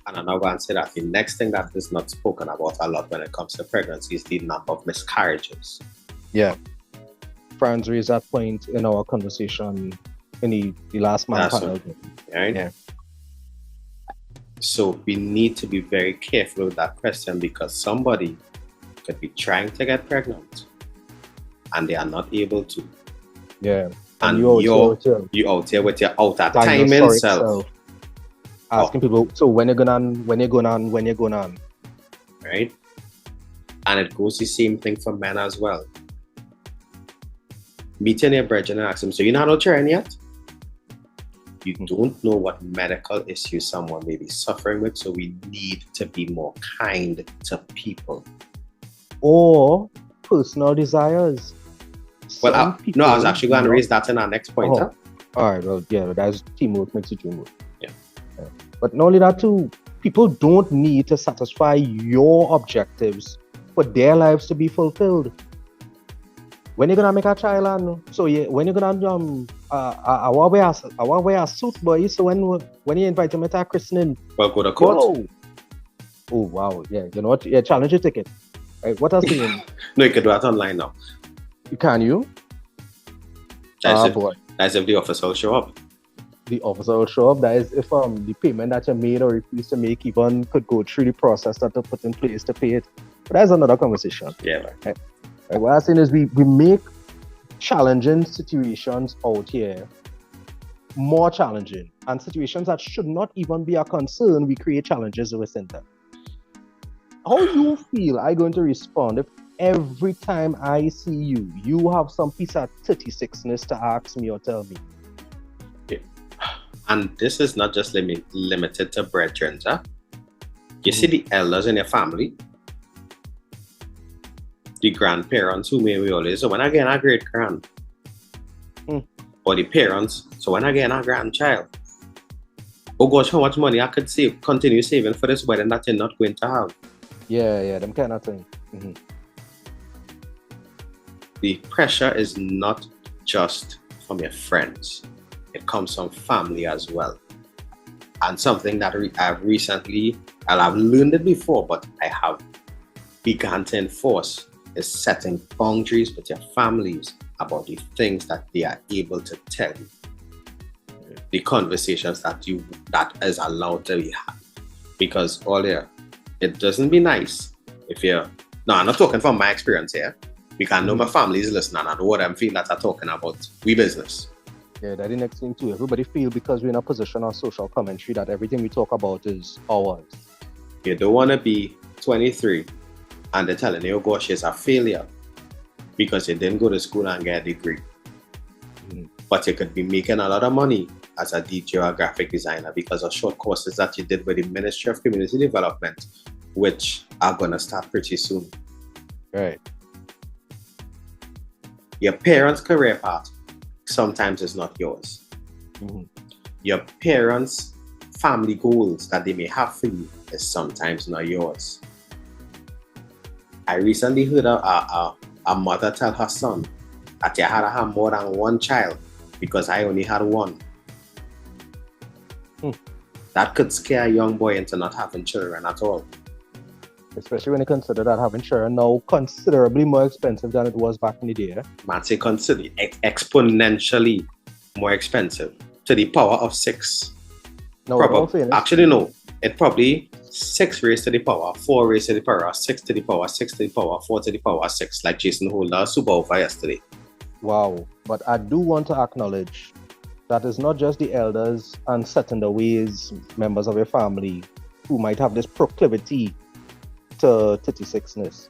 And I'm not going to say that the next thing that is not spoken about a lot when it comes to pregnancy is the number of miscarriages. Yeah. Franz raised that point in our conversation in the last month. Right? Yeah. So we need to be very careful with that question, because somebody could be trying to get pregnant and they are not able to. Yeah. And you're out here with your outer time self. Asking people, so when you're going on. Right? And it goes the same thing for men as well. Meeting your brethren and ask them, so you're not out here yet? You don't know what medical issues someone may be suffering with, so we need to be more kind to people. Or personal desires. Well, I was actually going to raise that in our next point. All right, well, yeah, that's teamwork makes the dream work. Yeah. But not only that too, people don't need to satisfy your objectives for their lives to be fulfilled. When you're gonna make a child, when you're gonna I want wear a suit, boy. So when you invite them to a christening, well, go to court. Oh wow, yeah. You know what? Yeah, challenge your ticket. Right, what else do you? No, you can do that online now. Can you? That's if the officer will show up. The officer will show up. That is if the payment that you made or refused to make even could go through the process that they put in place to pay it. But that's another conversation. Yeah. Right? What I'm saying is we make challenging situations out here more challenging, and situations that should not even be a concern, we create challenges within them. How you feel I going to respond if every time I see you, you have some piece of 36ness to ask me or tell me? Yeah. And this is not just limited to brethren, huh? You see the elders in your family, the grandparents who may be always, so when I get a great grand, or the parents, so when I get a grandchild, oh gosh, how much money I could save, continue saving for this wedding that you're not going to have. Yeah, them kind of thing. The pressure is not just from your friends, it comes from family as well. And something that I've learned it before, but I have begun to enforce is setting boundaries with your families about the things that they are able to tell you, the conversations that is allowed to be had. Because it doesn't be nice if I'm not talking from my experience here. Because I know my family is listening and I know what I'm feeling that I'm talking about. We business. Yeah, that's the next thing too. Everybody feel because we're in a position on social commentary that everything we talk about is ours. You don't want to be 23 and they're telling you, oh gosh, it's a failure because you didn't go to school and get a degree. But you could be making a lot of money as a DJ or a graphic designer because of short courses that you did with the Ministry of Community Development, which are going to start pretty soon. Right. Your parents' career path sometimes is not yours. Your parents' family goals that they may have for you is sometimes not yours. I recently heard a mother tell her son that I had to have more than one child because I only had one. That could scare a young boy into not having children at all. Especially when you consider that having children now considerably more expensive than it was back in the day. Man, say consider exponentially more expensive to the power of 6. No, actually, no. It probably 6 raised to the power, 4 raised to the power, 6 to the power, 6 to the power, 4 to the power 6, like Jason Holder super over yesterday. Wow. But I do want to acknowledge that it's not just the elders and set in the ways members of your family who might have this proclivity to 36ness.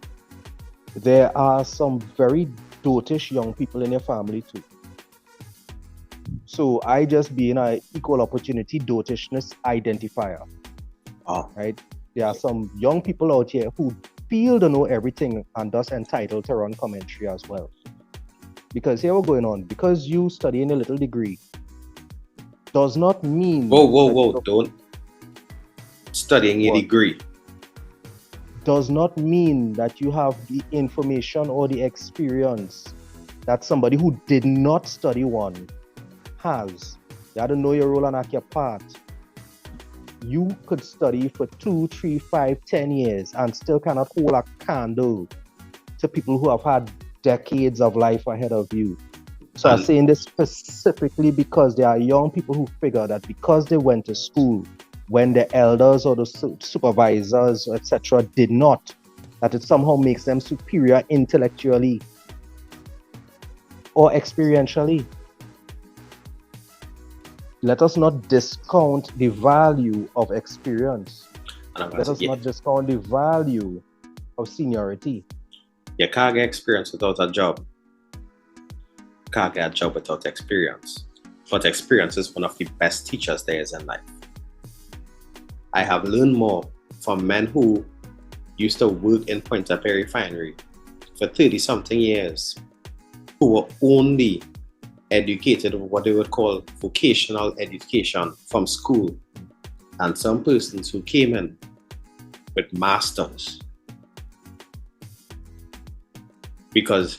There are some very dotish young people in your family too. So I just being an equal opportunity dotishness identifier. Right? There are some young people out here who feel to know everything and thus entitled to run commentary as well. Because here we're going on. Because you study in a little degree does not mean... Whoa, don't. Studying a degree does not mean that you have the information or the experience that somebody who did not study one has. You have to know your role and act your part. You could study for 2, 3, 5, 10 years and still cannot hold a candle to people who have had decades of life ahead of you. So I'm saying this specifically because there are young people who figure that because they went to school when the elders or the supervisors, etc., did not, that it somehow makes them superior intellectually or experientially. Let us not discount the value of experience. Let us not discount the value of seniority. You can't get experience without a job. You can't get a job without experience. But experience is one of the best teachers there is in life. I have learned more from men who used to work in Point of View refinery for 30-something years, who were only educated with what they would call vocational education from school, and some persons who came in with masters. Because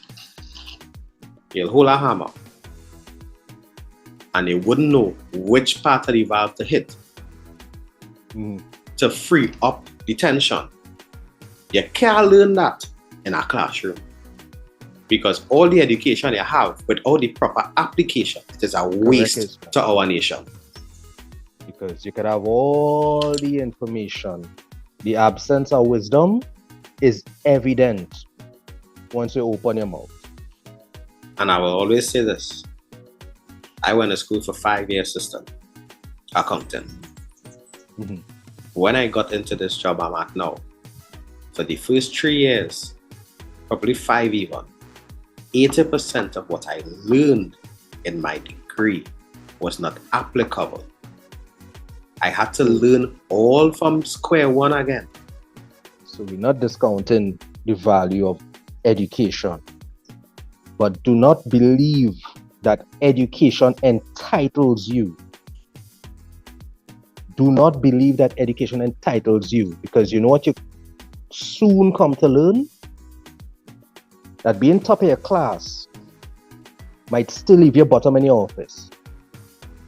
you'll hold a hammer and you wouldn't know which part of the valve to hit to free up the tension. You can't learn that in a classroom because all the education you have without the proper application, it is a waste to our nation. Because you could have all the information, the absence of wisdom is evident once you open your mouth. And I will always say this. I went to school for 5 years, assistant accountant. Mm-hmm. When I got into this job I'm at now, for the first 3 years, probably 5 even, 80% of what I learned in my degree was not applicable. I had to learn all from square one again. So we're not discounting the value of education, but do not believe that education entitles you. Do not believe that education entitles you, because you know what you soon come to learn? That being top of your class might still leave your bottom in your office,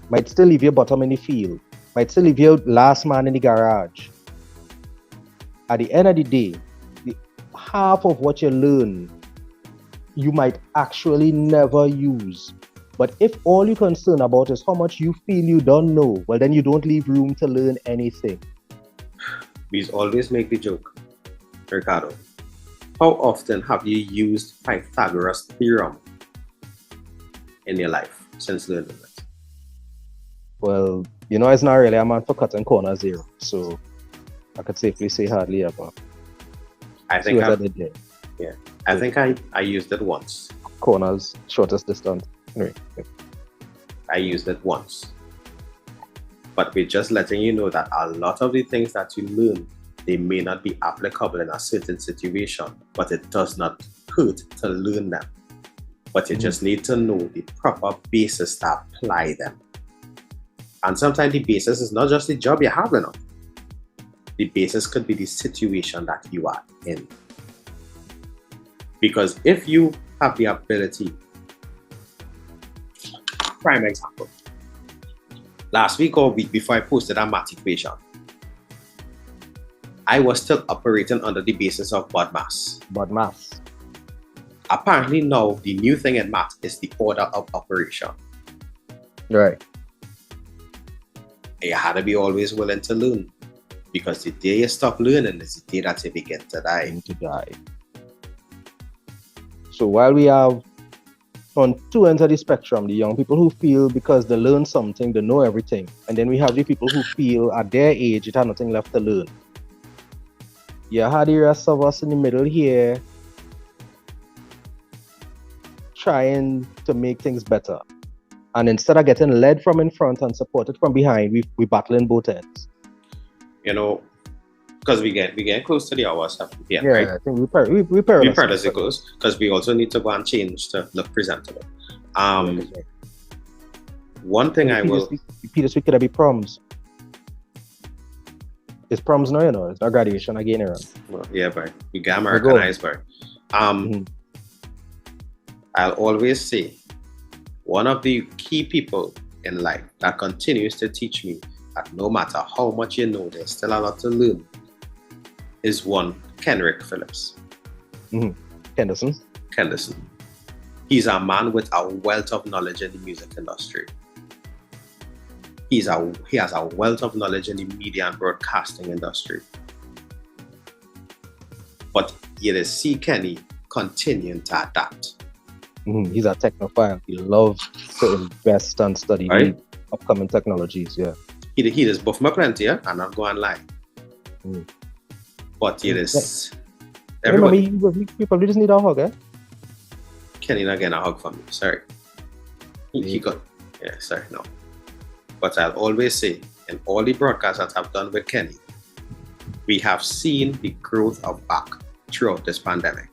might still leave your bottom in the field, might still leave your last man in the garage. At the end of the day, half of what you learn, you might actually never use. But if all you're concerned about is how much you feel you don't know, well, then you don't leave room to learn anything. We always make the joke, Ricardo. How often have you used Pythagoras' theorem in your life since learning it? Well, it's not really a man for cutting corners here, so I could safely say hardly ever. I think I did there. Yeah, I think I used it once. Corners, shortest distance. Anyway. I used it once. But we're just letting you know that a lot of the things that you learn, they may not be applicable in a certain situation, but it does not hurt to learn them. But you just need to know the proper basis to apply them. And sometimes the basis is not just the job you have, The basis could be the situation that you are in. Because if you have the ability, prime example, last week or week before I posted a math equation, I was still operating under the basis of BODMAS. BODMAS. Apparently now the new thing in math is the order of operation. Right. You had to be always willing to learn, because the day you stop learning is the day that you begin to die. So while we have on two ends of the spectrum, the young people who feel because they learn something, they know everything. And then we have the people who feel at their age, it has nothing left to learn. You had the rest of us in the middle here trying to make things better. And instead of getting led from in front and supported from behind, we battling both ends. Because we get close to the hours of the end, yeah, right? I think we perish it goes, because we also need to go and change to look presentable. One thing I will... Peter, we could have be proms. It's proms now, it's not graduation again. Well, yeah, but we get Americanized, but I'll always say, one of the key people in life that continues to teach me that no matter how much you know, there's still a lot to learn, is one Kenrick Phillips. Kenderson. He's a man with a wealth of knowledge in the music industry. He has a wealth of knowledge in the media and broadcasting industry. But you see Kenny continuing to adapt. He's a technophile. He loves to invest and study the upcoming technologies. Yeah. He does buff my plenty, yeah? I'm not going to lie. But it is... Everybody, you probably just need a hug, eh? Kenny not getting a hug from me, sorry. He got... Yeah, sorry, no. But I'll always say, in all the broadcasts that I've done with Kenny, we have seen the growth of WAC throughout this pandemic.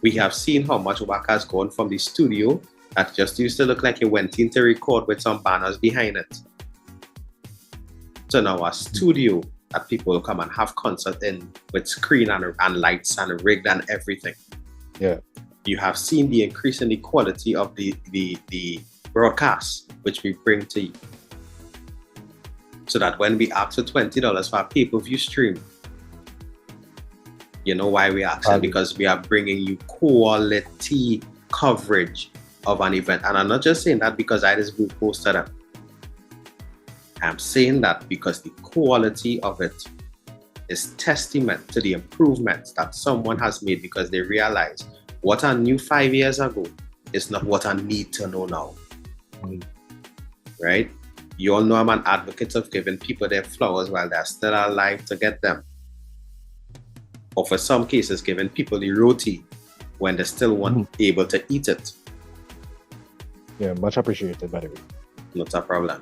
We have seen how much WAC has gone from the studio that just used to look like it went in to record with some banners behind it, to now a studio that people will come and have concert in with screen and lights and rigged and everything. Yeah. You have seen the increase in the quality of the broadcast which we bring to you. So that when we ask for $20 for a pay-per-view stream, you know why we ask it? Because we are bringing you quality coverage of an event. And I'm not just saying that because I just posted them. I'm saying that because the quality of it is testament to the improvements that someone has made because they realize what I knew 5 years ago is not what I need to know now. Right? You all know I'm an advocate of giving people their flowers while they're still alive to get them. Or for some cases, giving people the roti when they still weren't able to eat it. Yeah, much appreciated, by the way. Not a problem.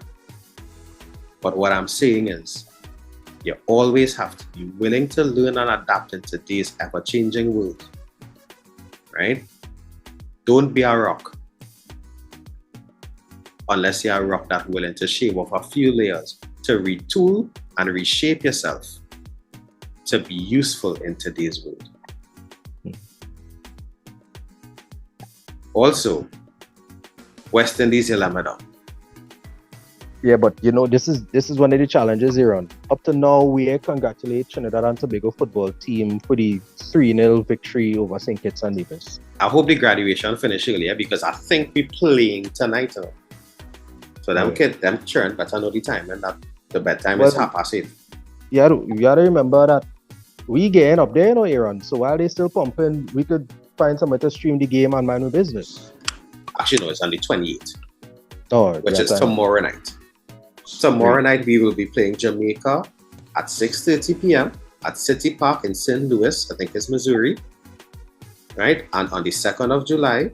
But what I'm saying is, you always have to be willing to learn and adapt in today's ever-changing world. Right? Don't be a rock. Unless you're a rock that's willing to shave off a few layers to retool and reshape yourself to be useful in today's world. Also, West Indies, you let me down. Yeah, but you know, this is one of the challenges here on. Up to now, we congratulate Trinidad and Tobago football team for the 3-0 victory over St. Kitts and Nevis. I hope the graduation finish earlier because I think we're playing tonight. So them kids, them children better know the time and that the bedtime is 8:30. Yeah, you gotta remember that we getting up there, Aaron. So while they're still pumping, we could find somewhere to stream the game and mind our business. Actually, no, it's on the 28th, which is time. tomorrow night. Tomorrow night, we will be playing Jamaica at 6:30 p.m. at City Park in St. Louis, I think it's Missouri. Right? And on the 2nd of July,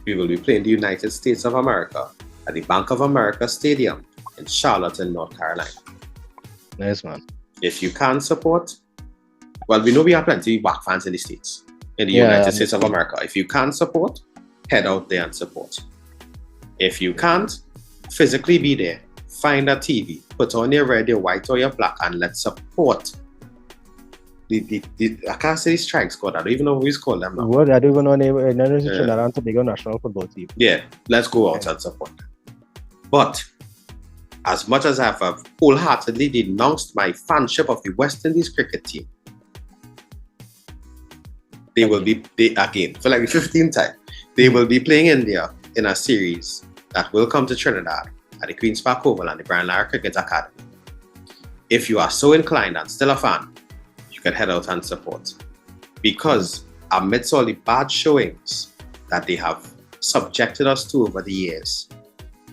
we will be playing the United States of America at the Bank of America Stadium in Charlotte, North Carolina. Nice, man. If you can support, well, we know we have plenty of WAC fans in the States, in the United States of America. If you can support, head out there and support. If you can't, physically be there. Find a TV, put on your red, your white, or your black, and let's support the I can't say the strike squad. I don't even know who he's called them now. What? I don't even know the Trinidad and Tobago national football team. Yeah, let's go out and support them. But as much as I have wholeheartedly denounced my fanship of the West Indies cricket team, they will be again for like the 15th time. They will be playing India in a series that will come to Trinidad at the Queen's Park Oval and the Brian Lara Cricket Academy. If you are so inclined and still a fan, you can head out and support. Because amidst all the bad showings that they have subjected us to over the years,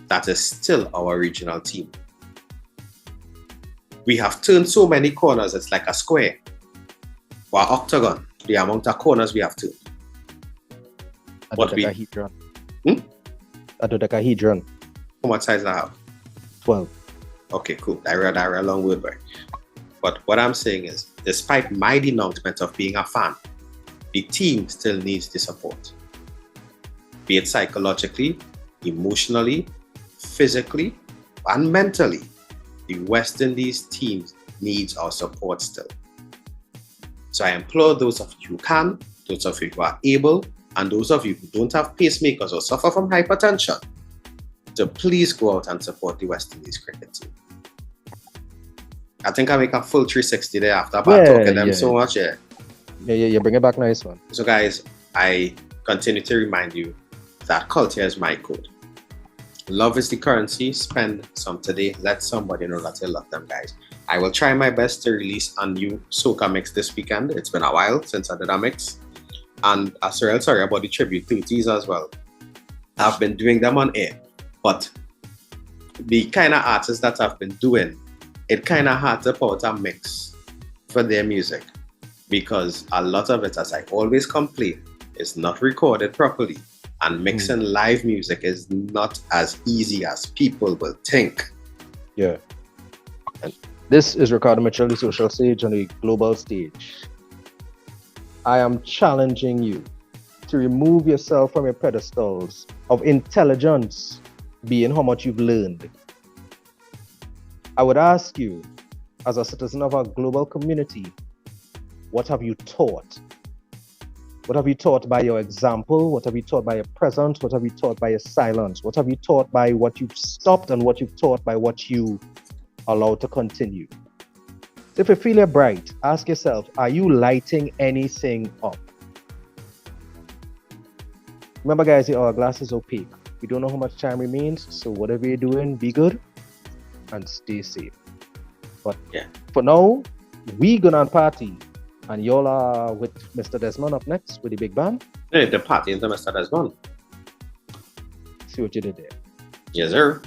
that is still our regional team. We have turned so many corners, it's like a square or octagon, the amount of corners we have turned. Dodecahedron. A dodecahedron. How much size do I have? 12. Okay, cool. I read a long word, right? But what I'm saying is, despite my denouncement of being a fan, the team still needs the support. Be it psychologically, emotionally, physically, and mentally. The West Indies team needs our support still. So I implore those of you who can, those of you who are able, and those of you who don't have pacemakers or suffer from hypertension, to please go out and support the West Indies cricket team. I think I make a full 360 there after talking them so much. Yeah, you bring it back nice one. So guys, I continue to remind you that culture is my code. Love is the currency. Spend some today. Let somebody know that you love them, guys. I will try my best to release a new soca mix this weekend. It's been a while since I did a mix. And sorry about the tribute duties as well. I've been doing them on air. But the kind of artists that I've been doing, it kind of hard to put out a mix for their music because a lot of it, as I always complain, is not recorded properly. And mixing live music is not as easy as people will think. Yeah. And this is Ricardo Mitchell, the social sage on the global stage. I am challenging you to remove yourself from your pedestals of intelligence, being how much you've learned. I would ask you, as a citizen of our global community, what have you taught? What have you taught by your example? What have you taught by your presence? What have you taught by your silence? What have you taught by what you've stopped and what you've taught by what you allowed to continue? So if you feel you're bright, ask yourself, are you lighting anything up? Remember guys, our glass is opaque. We don't know how much time remains, so whatever you're doing, be good and stay safe. But for now, we gonna party, and y'all are with Mr. Desmond up next with the big band. Hey, the party into Mr. Desmond. See what you did there. Yes, sir.